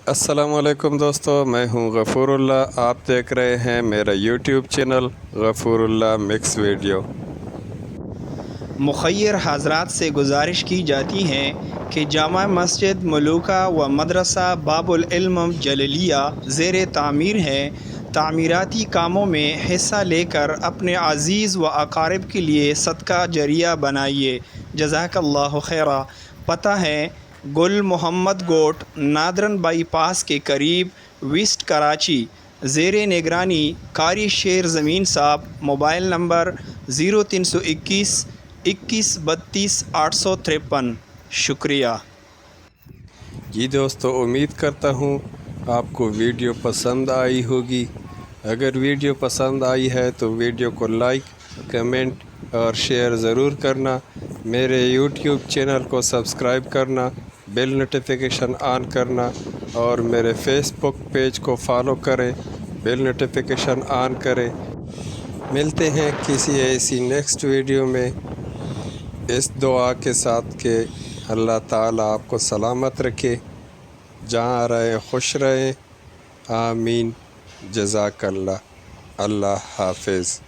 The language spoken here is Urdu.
السلام علیکم دوستو، میں ہوں غفور اللہ۔ آپ دیکھ رہے ہیں میرا یوٹیوب چینل غفور اللہ مکس ویڈیو۔ مخیر حضرات سے گزارش کی جاتی ہے کہ جامع مسجد ملوکہ و مدرسہ باب العلم جلیلیہ زیر تعمیر ہے۔ تعمیراتی کاموں میں حصہ لے کر اپنے عزیز و اقارب کے لیے صدقہ جاریہ بنائیے۔ جزاک اللہ خیرہ۔ پتہ ہے گل محمد گوٹ، نادرن بائی پاس کے قریب، ویسٹ کراچی۔ زیر نگرانی قاری شیر زمین صاحب۔ Mobile number 0321 21 32 853۔ شکریہ۔ جی دوستو، امید کرتا ہوں آپ کو ویڈیو پسند آئی ہوگی۔ اگر ویڈیو پسند آئی ہے تو ویڈیو کو لائک، کمنٹ اور شیئر ضرور کرنا۔ میرے یوٹیوب چینل کو سبسکرائب کرنا، بیل نوٹیفیکیشن آن کرنا اور میرے فیس بک پیج کو فالو کریں، بیل نوٹیفیکیشن آن کریں۔ ملتے ہیں کسی ایسی نیکسٹ ویڈیو میں، اس دعا کے ساتھ کہ اللہ تعالیٰ آپ کو سلامت رکھے، جہاں رہیں خوش رہیں۔ آمین۔ جزاک اللہ۔ اللہ حافظ۔